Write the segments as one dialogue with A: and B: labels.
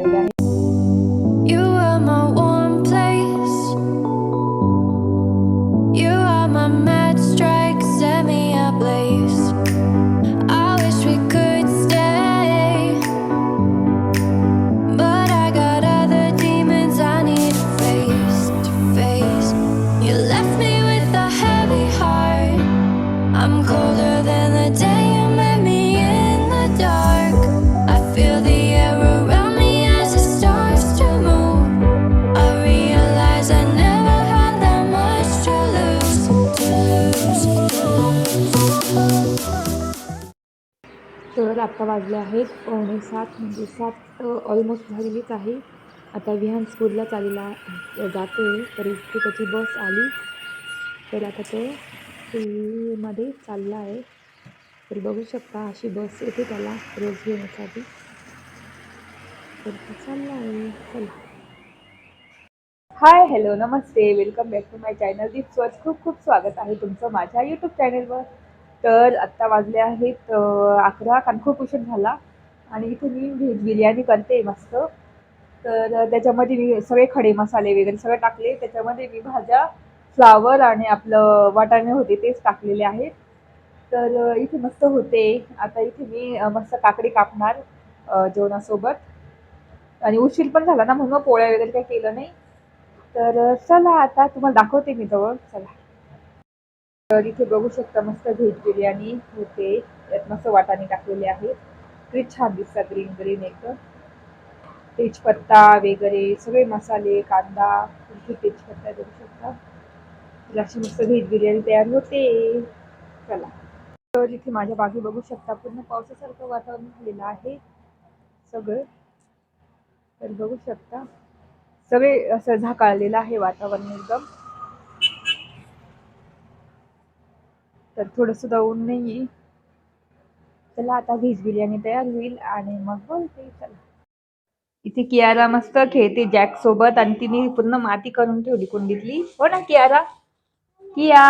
A: आलेले आहे.
B: You are my warm place. You are my match strike, set me ablaze. I wish we could stay, but I got other demons I need to face. You left me with a heavy heart. I'm colder than the day you met me in the dark. I feel the air around me as it starts to move. I realize I never had that much to lose.
A: तर आत्ता वाजले आहेत 6:45 म्हणजे 7 almost झालेलीच आहे. आता विहान स्कूलला जातो आहे. तर इथे त्याची बस आली. तर आता तो स्कूलमध्ये चालला आहे. तर बघू शकता अशी बस येते त्याला रोज घेण्यासाठी. तर तो चालला आहे. चला. हाय, हॅलो, नमस्ते, welcome back to my channel. Deeps खूप खूप स्वागत आहे तुमचं माझ्या यूट्यूब चॅनलवर. तर आत्ता वाजले आहेत 11, कारण खूप उशीर झाला आणि इथे मी व्हेज बिर्याणी करते मस्त. तर त्याच्यामध्ये मी सगळे खडे मसाले वगैरे सगळे टाकले. त्याच्यामध्ये मी भाज्या, फ्लावर आणि आपलं वाटाणे होते तेच टाकलेले आहेत. तर इथे मस्त होते. आता इथे मी मस्त काकडी कापणार जेवणासोबत. आणि उशीर पण झाला ना, म्हणून मग पोळ्या वगैरे काही केलं नाही. तर चला आता तुम्हाला दाखवते मी जवळ. चला. तर इथे बघू शकता मस्त व्हेज बिर्याणी होते. त्यात मस्त वाटाणे टाकलेले आहेत. किती छान दिसतात, ग्रीन ग्रीन एकदम. तेजपत्ता वगैरे सगळे मसाले, कांदा, इथे तेजपत्ता बघू शकता. तर अशी मस्त व्हेज बिर्याणी तयार होते. चला. तर इथे माझ्या बाजू बघू शकता पूर्ण पावसासारखं वातावरण झालेलं आहे सगळं. तर बघू शकता सगळे असं झाकाळलेलं आहे वातावरण एकदम. तर थोडं सुद्धा ऊन नाहीये. चला आता व्हेज बिर्याणी तयार होईल आणि मग बोलते. चला. इथे कियारा मस्त खेळते जॅक सोबत आणि तिने पूर्ण माती करून ठेवली कुंडीतली. हो ना कियारा? किया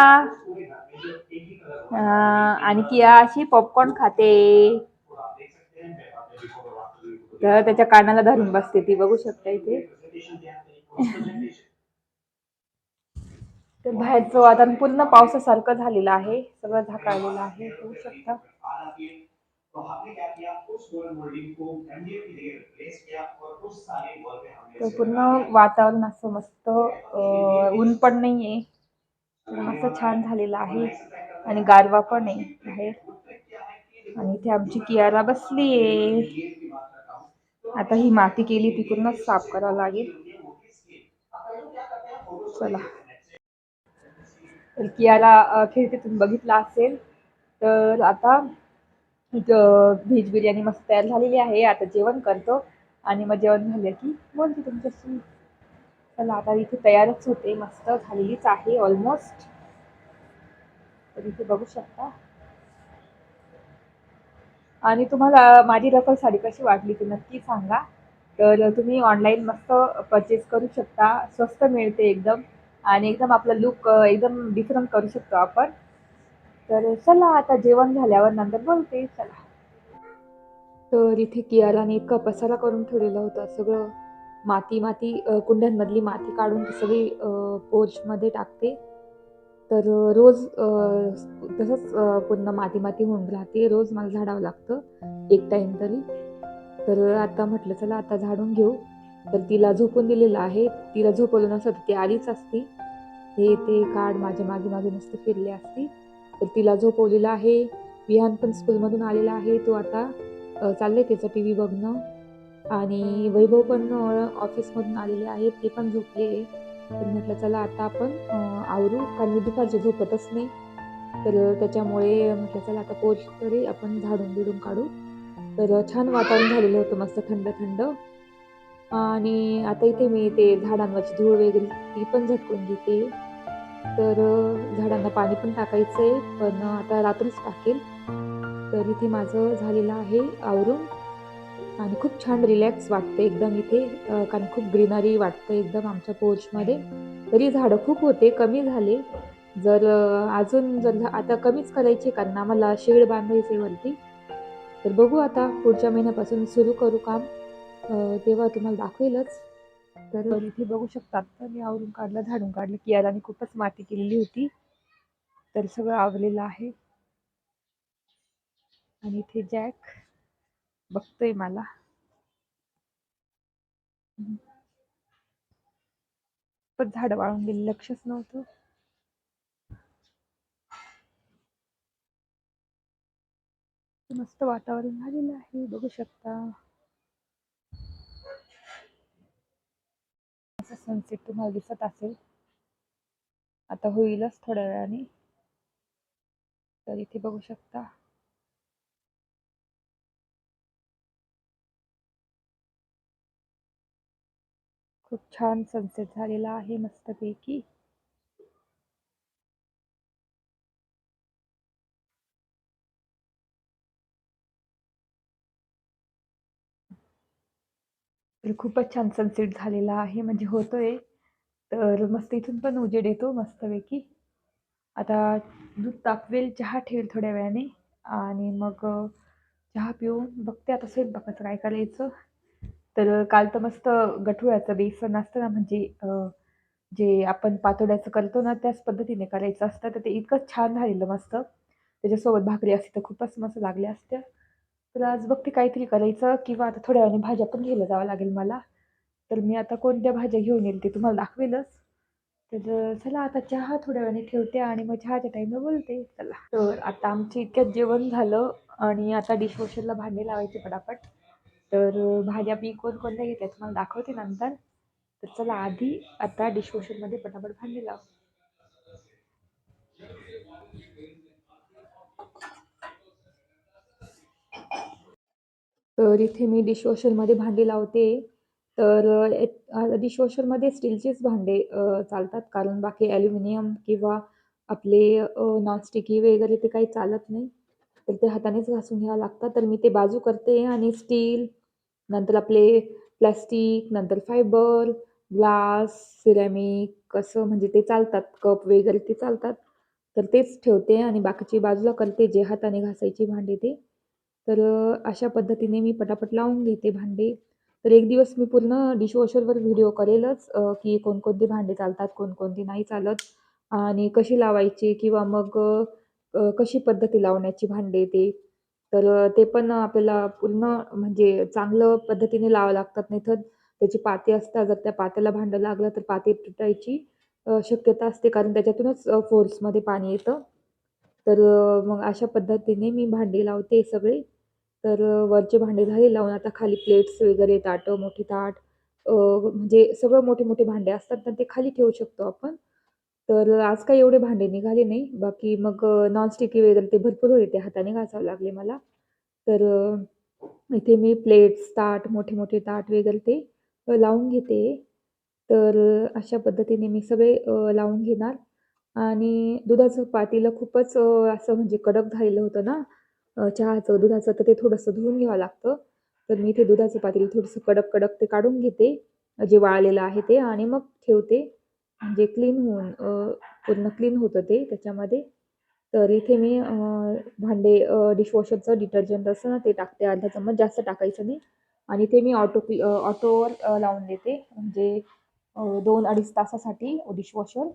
A: आणि किया अशी पॉपकॉर्न खाते. तर त्याच्या कानाला धरून बसते ती, बघू शकता इथे. तर बाहेरचं वातावरण पूर्ण पावसासारखं झालेलं आहे. सगळं झाकाळलेलं आहे, बघू शकता. तर पूर्ण वातावरण असं मस्त ऊन पण नाहीये. मस्त छान झालेलं आहे आणि गारवा पण आहे बाहेर. आणि इथे आमची कियारा बसलीये. आता ही माती केली ती पूर्ण साफ करावं लागेल. चला. तर कियारा खेळते, तुम्ही बघितला असेल. तर आता व्हेज बिर्याणी मस्त तयार झालेली आहे. आता जेवण करतो आणि मग जेवण झालं की बोलते तुमच्याशी. चला आता इथे तयारच होते, मस्त झालेलीच आहे ऑलमोस्ट. तर इथे बघू शकता. आणि तुम्हाला माझी रफल साडी कशी वाटली ते नक्की सांगा. तर तुम्ही ऑनलाईन मस्त परचेस करू शकता. स्वस्त मिळते एकदम आणि एकदम आपला लुक एकदम डिफरंट करू शकतो आपण. तर चला आता जेवण झाल्यावर नंतर बोलते. चला. तर इथे कियाराने इतका पसारा करून ठेवलेला होता. सगळं माती माती कुंड्यांमधली माती काढून ती सगळी पोर्चमध्ये टाकते. तर रोज तसंच पूर्ण माती माती होऊन राहते. रोज मला झाडावं लागतं एक टाइम तरी. तर आता म्हटलं चला आता झाडून घेऊ. तर तिला झोपून दिलेलं आहे. तिला झोपवलं नसतं ती आलीच असती. हे ते काढ माझ्या मागे मागे नुसती फिरली असती. तर तिला झोपवलेलं आहे. विहान पण स्कूलमधून आलेला आहे. तो आता चाललंय त्याचं टी व्ही बघणं. आणि वैभव पण ऑफिसमधून आलेले आहेत, ते पण झोपले. तर म्हटलं चला आता आपण आवरू, कारण मी दुपारची झोपतच नाही. तर त्याच्यामुळे म्हटलं चला आता पोर्च तरी आपण झाडून बिडून काढू. तर छान वातावरण झालेलं होतं, मस्त थंड थंड. आणि आता इथे मी ते झाडांवरची धूळ वगैरे ती पण झटकून घेते. तर झाडांना पाणी पण टाकायचंय, पण आता रात्रीच टाकेल. तर इथे माझं झालेलं आहे आवरून. आणि खूप छान रिलॅक्स वाटतं एकदम इथे, कारण खूप ग्रीनरी वाटतं एकदम आमच्या पोर्चमध्ये. तरी झाडं खूप होते, कमी झाले. जर अजून जर आता कमीच करायचे, कारण आम्हाला शेड बांधायचे वरती. तर बघू आता पुढच्या महिन्यापासून सुरू करू काम. तेव्हा तुम्हाला दाखवेलच. तर इथे बघू शकता आत्ता मी आवरून काढलं, झाडून काढलं, की याला खूपच माती केलेली होती. तर सगळं आवरलेलं आहे आणि इथे जॅक बघतोय मला. हं. पण झाडं वाळून गेली, लक्षच नव्हतं. मस्त वातावरण झालेलं आहे, बघू शकता. असं सनसेट तुम्हाला दिसत असेल. आता होईलच थोड्या वेळाने. तर इथे बघू शकता. खूप छान सनसेट झालेला आहे मस्तपैकी. तर खूपच छान सनसेट झालेला आहे म्हणजे होतोय. तर मस्त इथून पण उजेड येतो मस्तपैकी. आता दूध तापवेल, चहा ठेवेल थोड्या वेळाने आणि मग चहा पिऊन बघते आता स्वयंपाकाचं काय करायचं. तर काल तर मस्त गठुळ्याचं बेसन असतं ना, म्हणजे जे आपण पातोड्याचं करतो ना, त्याच पद्धतीने करायचं असतं. तर ते इतकं छान झालेलं मस्त. त्याच्यासोबत भाकरी असती तर खूपच मस्त लागल्या असत्या. तर आज बघते काहीतरी करायचं किंवा आता थोड्या वेळाने भाज्या पण घ्यायला जावं लागेल मला. तर मी आता कोणत्या भाज्या घेऊन येईल ते तुम्हाला दाखवेलच. तर चला आता चहा थोड्या वेळाने ठेवते आणि मग चहाच्या टाईमला बोलते. चला. तर आता आमचं इतक्यात जेवण झालं आणि आता डिशवॉशरला भांडे लावायचे पटापट. तर भाज्या मी कोणकोणत्या घेतल्या तुम्हाला दाखवते नंतर. तर चला आधी आता डिशवॉशरमध्ये पटापट भांडे लाव. तर इथे मी डिशवॉशरमध्ये भांडी लावते. तर डिशवॉशरमध्ये स्टीलचेच भांडे चालतात कारण बाकी ॲल्युमिनियम किंवा आपले नॉनस्टिकी वगैरे ते काही चालत नाही. तर ते हातानेच घासून घ्यावं लागतात. तर मी ते बाजू करते आणि स्टील, नंतर आपले प्लास्टिक, नंतर फायबर, ग्लास, सिरॅमिक असं म्हणजे ते चालतात. कप वगैरे ते चालतात. तर तेच ठेवते आणि बाकीची बाजूला करते जे हाताने घासायची भांडी ते. तर अशा पद्धतीने मी पटापट लावून घेते भांडे. तर एक दिवस मी पूर्ण डिशवॉशरवर व्हिडिओ करेलच की कोणकोणती भांडी चालतात, कोणकोणती नाही चालत आणि कशी लावायची किंवा मग कशी पद्धती लावण्याची भांडे ते. तर ते पण आपल्याला पूर्ण म्हणजे चांगलं पद्धतीने लावावं लागतात. नाहीतर त्याची पाती असतात. जर त्या पात्याला भांडं लागलं तर पाती तुटायची शक्यता असते कारण त्याच्यातूनच फोर्समध्ये पाणी येतं. तर मग अशा पद्धतीने मी भांडी लावते सगळे. तर वरचे भांडे झाले लावून आता खाली प्लेट्स वगैरे, ताटं, मोठी ताट म्हणजे सगळं मोठे-मोठे भांडे असतात ना, ते खाली ठेवू शकतो आपण. तर आज काही एवढे भांडे निघाले नाही. बाकी मग नॉनस्टिकी वगैरे ते भरपूर होते, ते हाताने घासावे लागले मला. तर इथे मी प्लेट्स, ताट, मोठे-मोठे ताट वगैरे ते लावून घेते. तर अशा पद्धतीने मी सगळे लावून घेणार आणि दुधाचं पातेलं खूपच असं म्हणजे कडक झालेलं होतं ना, चहाचं, दुधाचं, तर ते थोडंसं धुवून घ्यावं लागतं. तर मी इथे दुधाचं पातेलं थोडंसं कडक-कडक ते काढून घेते, जे वाळलेलं आहे ते आणि मग ठेवते. म्हणजे क्लीन होऊन पूर्ण क्लीन होतं ते त्याच्यामध्ये. तर इथे मी भांडे डिशवॉशरचं डिटर्जंट असतं ना, ते टाकते अर्धा चम्मच, जास्त टाकायचं नाही आणि ते मी ऑटोवर लावून देते. म्हणजे 2-2.5 तासासाठी डिशवॉशर.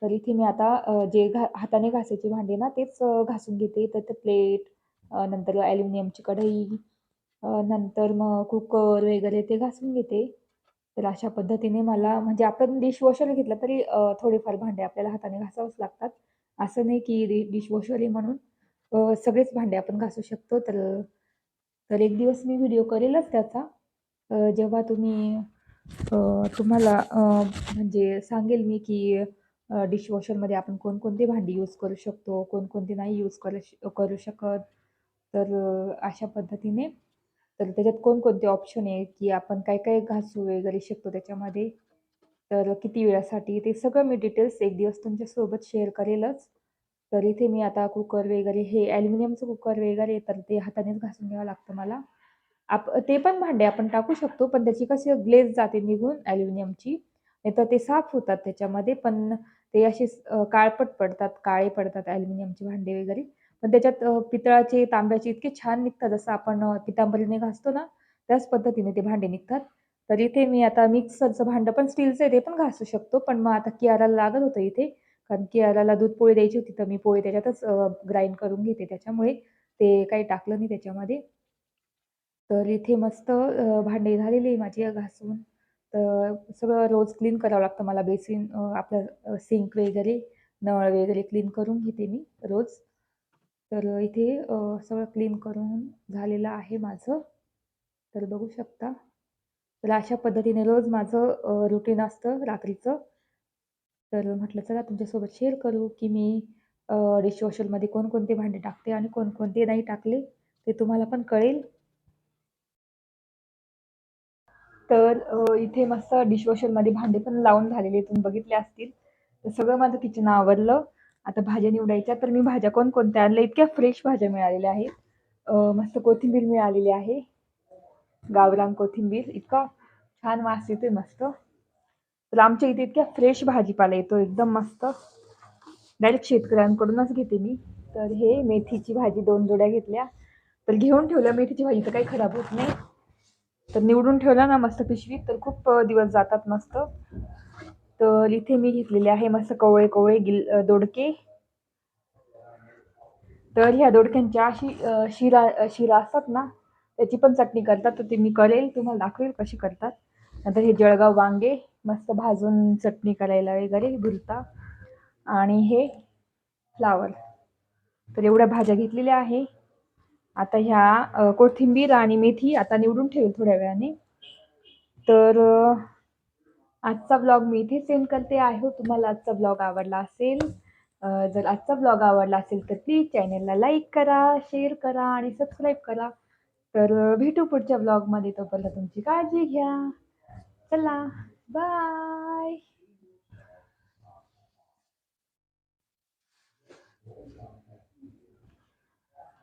A: तर इथे मी आता जे हाताने घासायची भांडी ना, तेच घासून घेते. तर ते प्लेट, नंतर ॲल्युमिनियमची कढई, नंतर मग कुकर वगैरे ते घासून घेते. तर अशा पद्धतीने मला म्हणजे आपण डिशवॉशर घेतलं तरी थोडेफार भांडे आपल्याला हाताने घासावेच लागतात. असं नाही की डिशवॉशर आहे म्हणून सगळेच भांडे आपण घासू शकतो. तर तर एक दिवस मी व्हिडिओ करेलच त्याचा. जेव्हा तुम्हाला म्हणजे सांगेल मी की डिशवॉशरमध्ये आपण कोणकोणती भांडी यूज करू शकतो, कोणकोणती नाही यूज करू शकत. तर अशा पद्धतीने तर त्याच्यात कोणकोणते ऑप्शन आहे, की आपण काय-काय घासू वगैरे शकतो त्याच्यामध्ये. तर किती वेळासाठी ते सगळं मी डिटेल्स एक दिवस तुमच्यासोबत शेअर करेलच. तर इथे मी आता कुकर वगैरे हे ॲल्युमिनियमचं कुकर वगैरे तर ते हातानेच घासून घ्यावं लागतं मला. ते पण भांडे आपण टाकू शकतो, पण त्याची कशी ग्लेज जाते निघून ॲल्युमिनियमची. नाहीतर ते साफ होतात त्याच्यामध्ये, पण ते असे काळपट पडतात, काळे पडतात ॲल्युमिनियमचे भांडे वगैरे. पण त्याच्यात पितळाचे, तांब्याचे इतके छान निघतात, जसं आपण पितांबरीने घासतो ना, त्याच पद्धतीने ते भांडे निघतात. तर इथे मी आता मिक्सरचं भांडं पण स्टीलचं आहे, ते पण घासू शकतो. पण मग आता कियाराला लागत होतं इथे, कारण कियाराला दूध पोळी द्यायची होती, तर मी पोळी त्याच्यातच ग्राइंड करून घेते. त्याच्यामुळे ते काही टाकलं नाही त्याच्यामध्ये. तर इथे मस्त भांडी झालेली आहे माझी घासून. तर सगळं रोज क्लीन करावं लागतं मला बेसिन आपलं सिंक वगैरे, नळ वगैरे क्लीन करून घेते मी रोज. तर इथे सगळं क्लीन करून झालेलं आहे माझं. तर बघू शकता. तर अशा पद्धतीने रोज माझं रुटीन असतं रात्रीचं. तर म्हटलं चला तुमच्यासोबत शेअर करू, की मी डिशवॉशरमध्ये कोणकोणते भांडे टाकते आणि कोणकोणते नाही टाकले, ते तुम्हाला पण कळेल. तर इथे मस्त डिशवॉशरमध्ये भांडे पण लावून झालेले तुम्ही बघितले असतील. तर सगळं माझं किचन आवरलं. आता भाज्या निवडायच्या. तर मी भाज्या कोणकोणत्या आणल्या, इतक्या फ्रेश भाज्या मिळालेल्या आहेत. मस्त कोथिंबीर मिळालेली आहे. गावरान कोथिंबीर. इतका छान वास येतोय मस्त. तर आमच्या इथे इतक्या फ्रेश भाजीपाला येतो एकदम मस्त. डायरेक्ट शेतकऱ्यांकडूनच घेते मी. तर हे मेथीची भाजी 2 जोड्या घेतल्या. तर घेऊन ठेवल्या. मेथीची भाजी तर काही खराब होत नाही. तर निवडून ठेवला ना मस्त पिशवीत, तर खूप दिवस जातात मस्त. तर इथे मी घेतलेले आहे मस्त कवळे कवळे दोडके. तर ह्या दोडक्यांच्या अशी शिरा असतात ना, त्याची पण चटणी करतात. तर ती मी करेल, तुम्हाला दाखवेल कशी करतात. नंतर हे जळगाव वांगे मस्त भाजून चटणी करायला वगैरे भुलता. आणि हे फ्लावर. तर एवढ्या भाज्या घेतलेल्या आहे. आता ह्या कोथिंबीर आणि मेथी आता निवडून ठेवेल थोड्या वेळाने. तर आजचा ब्लॉग मी इथे सेंड करते. आय होप तुम्हाला आजचा ब्लॉग आवडला असेल. जर आजचा ब्लॉग आवडला असेल तर प्लीज चॅनलला लाईक करा, शेअर करा आणि सबस्क्राईब करा. तर भेटू पुढच्या ब्लॉगमध्ये. तोपर्यंत तुमची काळजी घ्या. चला, बाय.